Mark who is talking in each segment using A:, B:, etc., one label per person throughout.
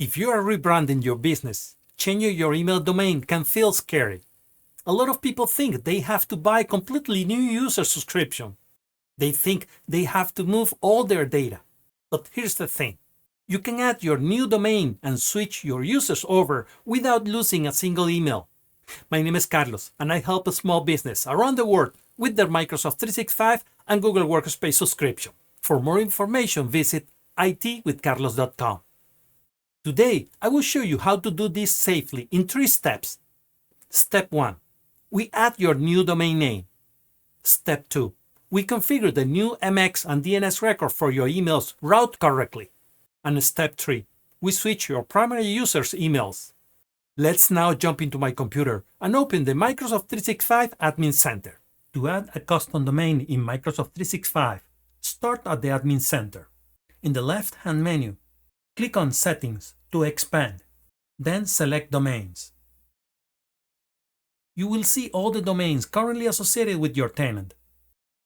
A: If you are rebranding your business, changing your email domain can feel scary. A lot of people think they have to buy a completely new user subscription. They think they have to move all their data. But here's the thing. You can add your new domain and switch your users over without losing a single email. My name is Carlos, and I help a small business around the world with their Microsoft 365 and Google Workspace subscription. For more information, visit itwithcarlos.com. Today, I will show you how to do this safely in 3 steps. Step 1. We add your new domain name. Step 2. We configure the new MX and DNS record for your emails route correctly. And step 3. We switch your primary users' emails. Let's now jump into my computer and open the Microsoft 365 Admin Center. To add a custom domain in Microsoft 365, start at the Admin Center. In the left-hand menu, click on Settings to expand, then select Domains. You will see all the domains currently associated with your tenant.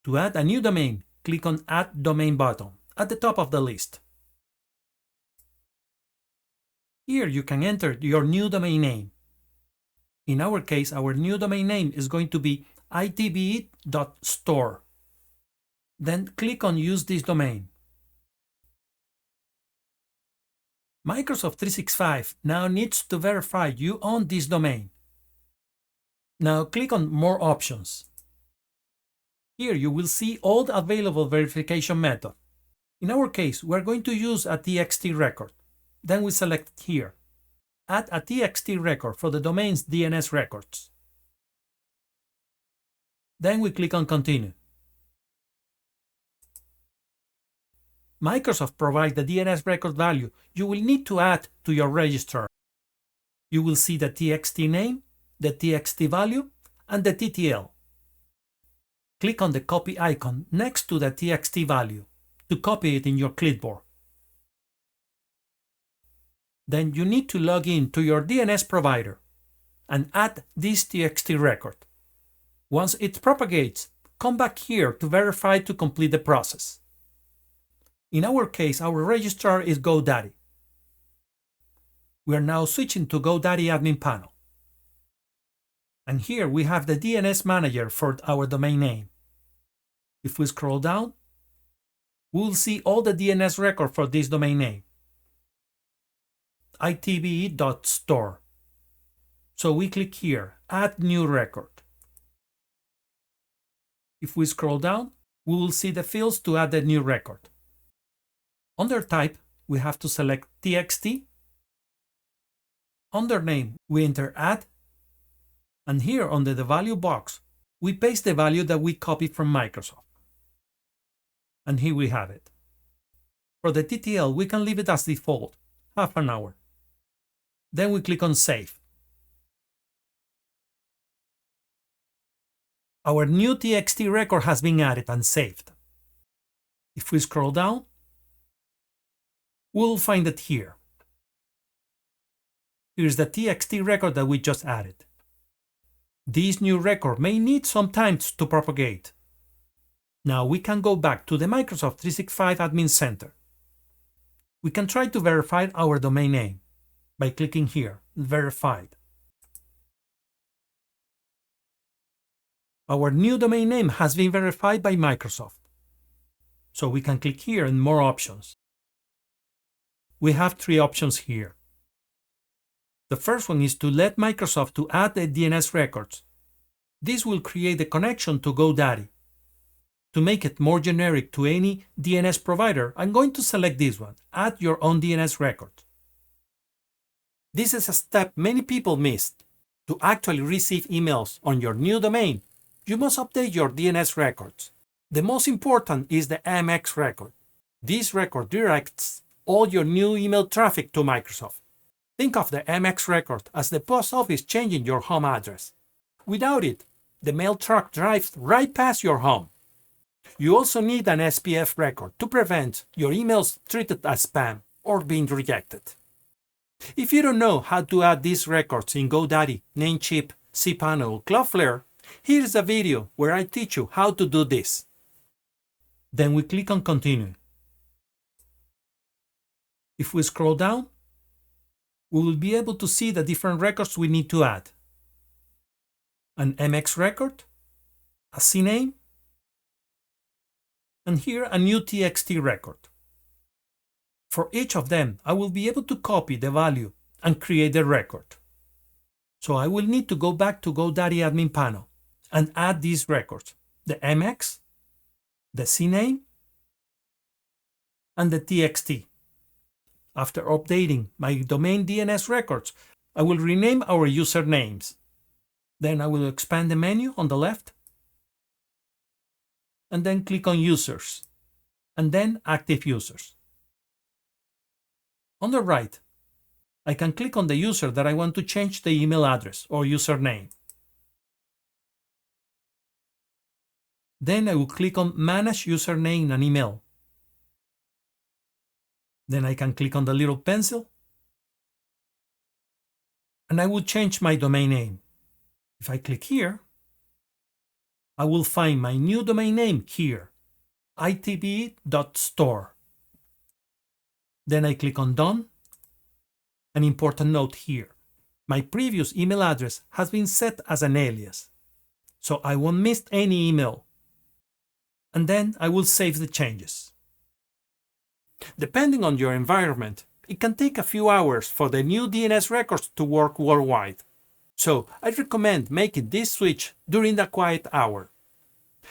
A: To add a new domain, click on Add Domain button at the top of the list. Here you can enter your new domain name. In our case, our new domain name is going to be itbe.store. Then click on Use this domain. Microsoft 365 now needs to verify you own this domain. Now click on More Options. Here you will see all the available verification methods. In our case, we are going to use a TXT record. Then we select here. Add a TXT record for the domain's DNS records. Then we click on Continue. Microsoft provides the DNS record value you will need to add to your registrar. You will see the TXT name, the TXT value, and the TTL. Click on the copy icon next to the TXT value to copy it in your clipboard. Then you need to log in to your DNS provider and add this TXT record. Once it propagates, come back here to verify to complete the process. In our case, our registrar is GoDaddy. We are now switching to GoDaddy admin panel. And here we have the DNS manager for our domain name. If we scroll down, we will see all the DNS record for this domain name. itbe.store. So we click here, Add New Record. If we scroll down, we will see the fields to add the new record. Under Type, we have to select TXT. Under Name, we enter Add. And here under the value box, we paste the value that we copied from Microsoft. And here we have it. For the TTL, we can leave it as default, half an hour. Then we click on Save. Our new TXT record has been added and saved. If we scroll down, we'll find it here. Here's the TXT record that we just added. This new record may need some time to propagate. Now we can go back to the Microsoft 365 Admin Center. We can try to verify our domain name by clicking here, Verified. Our new domain name has been verified by Microsoft. So we can click here in More Options. We have 3 options here. The first one is to let Microsoft to add the DNS records. This will create the connection to GoDaddy. To make it more generic to any DNS provider, I'm going to select this one, Add Your Own DNS Record. This is a step many people missed. To actually receive emails on your new domain, you must update your DNS records. The most important is the MX record. This record directs all your new email traffic to Microsoft. Think of the MX record as the post office changing your home address. Without it, the mail truck drives right past your home. You also need an SPF record to prevent your emails treated as spam or being rejected. If you don't know how to add these records in GoDaddy, Namecheap, cPanel, or Cloudflare, here's a video where I teach you how to do this. Then we click on Continue. If we scroll down, we will be able to see the different records we need to add. An MX record, a CNAME, and here a new TXT record. For each of them, I will be able to copy the value and create the record. So I will need to go back to GoDaddy admin panel and add these records, the MX, the CNAME, and the TXT. After updating my domain DNS records, I will rename our usernames. Then I will expand the menu on the left, and then click on Users, and then Active Users. On the right, I can click on the user that I want to change the email address or username. Then I will click on Manage Username and Email. Then I can click on the little pencil, and I will change my domain name. If I click here, I will find my new domain name here, itb.store. Then I click on Done. An important note here. My previous email address has been set as an alias, so I won't miss any email. And then I will save the changes. Depending on your environment, it can take a few hours for the new DNS records to work worldwide. So I recommend making this switch during the quiet hour.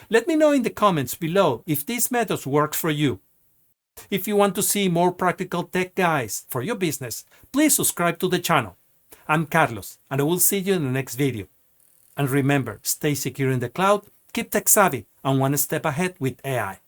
A: Let me know in the comments below if these methods work for you. If you want to see more practical tech guides for your business, please subscribe to the channel. I'm Carlos, and I will see you in the next video. And remember, stay secure in the cloud, keep tech savvy, and one step ahead with AI.